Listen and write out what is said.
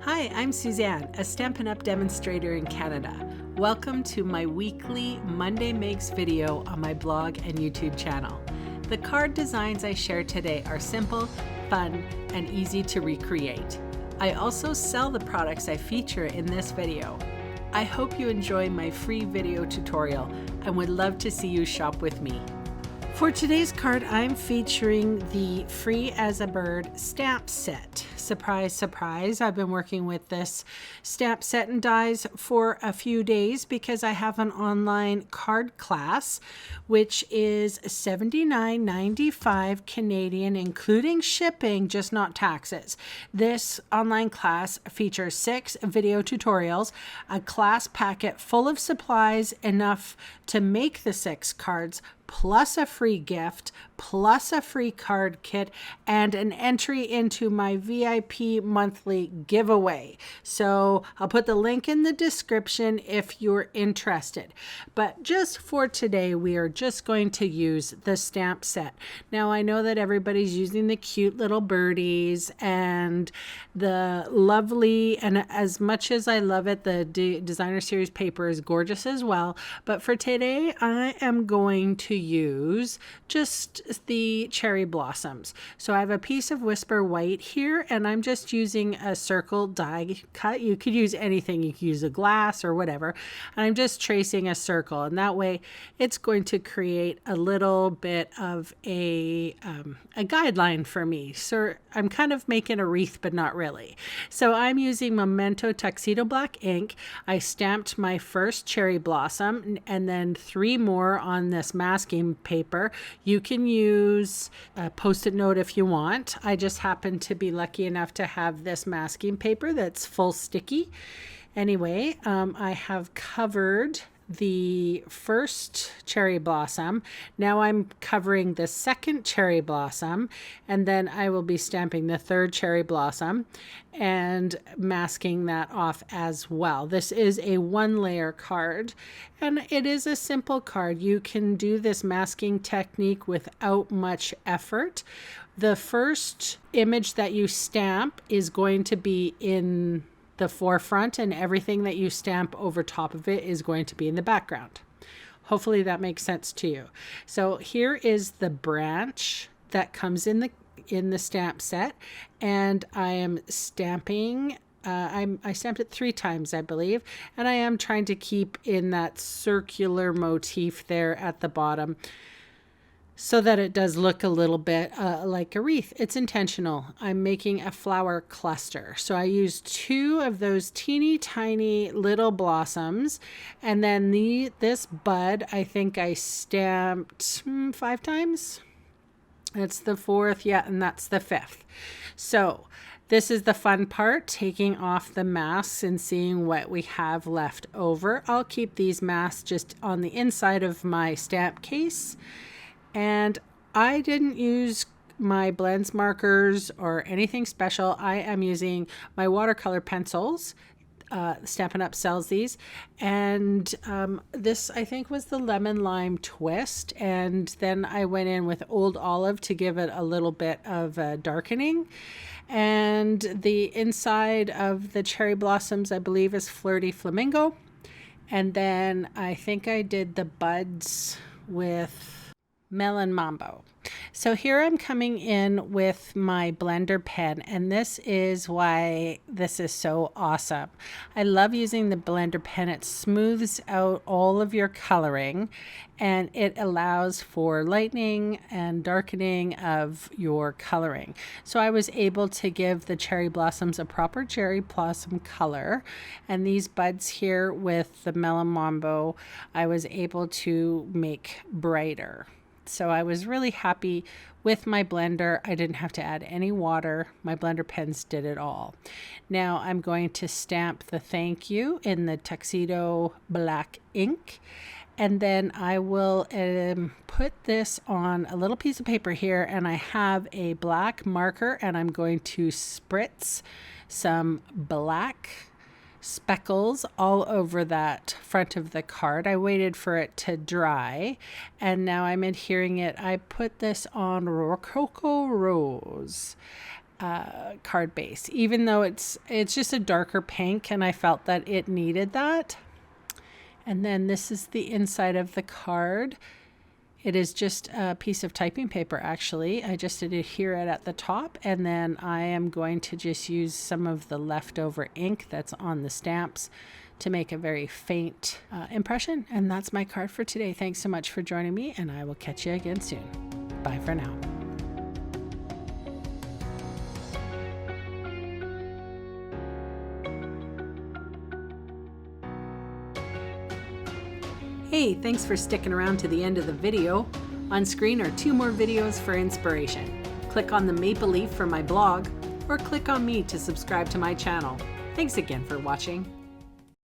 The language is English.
Hi, I'm Suzanne, a Stampin' Up! Demonstrator in Canada. Welcome to my weekly Monday Makes video on my blog and YouTube channel. The card designs I share today are simple, fun, and easy to recreate. I also sell the products I feature in this video. I hope you enjoy my free video tutorial and would love to see you shop with me. For today's card, I'm featuring the Free as a Bird stamp set. Surprise, surprise, I've been working with this stamp set and dies for a few days because I have an online card class, which is $79.95 Canadian, including shipping, just not taxes. This online class features 6 video tutorials, a class packet full of supplies enough to make the 6 cards, plus a free gift, plus a free card kit, and an entry into my VIP monthly giveaway. So I'll put the link in the description if you're interested. But just for today, we are just going to use the stamp set. Now, I know that everybody's using the cute little birdies and the lovely, and as much as I love it, the designer series paper is gorgeous as well. But for today, I am going to use just the cherry blossoms. So I have a piece of Whisper White here, and I'm just using a circle die cut. You could use anything. You could use a glass or whatever. And I'm just tracing a circle, and that way it's going to create a little bit of a guideline for me. So I'm kind of making a wreath, but not really. So I'm using Memento Tuxedo Black ink. I stamped my first cherry blossom and then 3 more on this masking paper. You can use a Post-it note if you want. I just happen to be lucky enough to have this masking paper that's full sticky. Anyway, I have covered the first cherry blossom. Now I'm covering the second cherry blossom, and then I will be stamping the third cherry blossom and masking that off as well. This is a 1-layer card, and it is a simple card. You can do this masking technique without much effort. The first image that you stamp is going to be in the forefront, and everything that you stamp over top of it is going to be in the background. Hopefully that makes sense to you. So here is the branch that comes in the stamp set, and I am stamping. I stamped it 3 times, I believe, and I am trying to keep in that circular motif there at the bottom, so that it does look a little bit like a wreath. It's intentional. I'm making a flower cluster. So I used 2 of those teeny tiny little blossoms, and then this bud, I think I stamped 5 times. That's the 4th, yeah, and that's the 5th. So this is the fun part, taking off the masks and seeing what we have left over. I'll keep these masks just on the inside of my stamp case. And I didn't use my blends markers or anything special. I am using my watercolor pencils. Stampin' Up! Sells these. And this, I think, was the Lemon Lime Twist. And then I went in with Old Olive to give it a little bit of darkening. And the inside of the cherry blossoms, I believe, is Flirty Flamingo. And then I think I did the buds with Melon Mambo. So here I'm coming in with my blender pen, and this is why this is so awesome. I love using the blender pen. It smooths out all of your coloring, and it allows for lightening and darkening of your coloring. So I was able to give the cherry blossoms a proper cherry blossom color, and these buds here with the Melon Mambo I was able to make brighter. So I was really happy with my blender. I didn't have to add any water. My blender pens did it all. Now I'm going to stamp the thank you in the tuxedo black ink. And then I will put this on a little piece of paper here, and I have a black marker, and I'm going to spritz some black speckles all over that front of the card. I waited for it to dry, and now I'm adhering it. I put this on Rococo Rose, card base, even though it's just a darker pink, and I felt that it needed that. And then this is the inside of the card. It is just a piece of typing paper, actually. I just adhere it at the top, and then I am going to just use some of the leftover ink that's on the stamps to make a very faint impression. And that's my card for today. Thanks so much for joining me, and I will catch you again soon. Bye for now. Hey, thanks for sticking around to the end of the video. On screen are 2 more videos for inspiration. Click on the maple leaf for my blog, or click on me to subscribe to my channel. Thanks again for watching.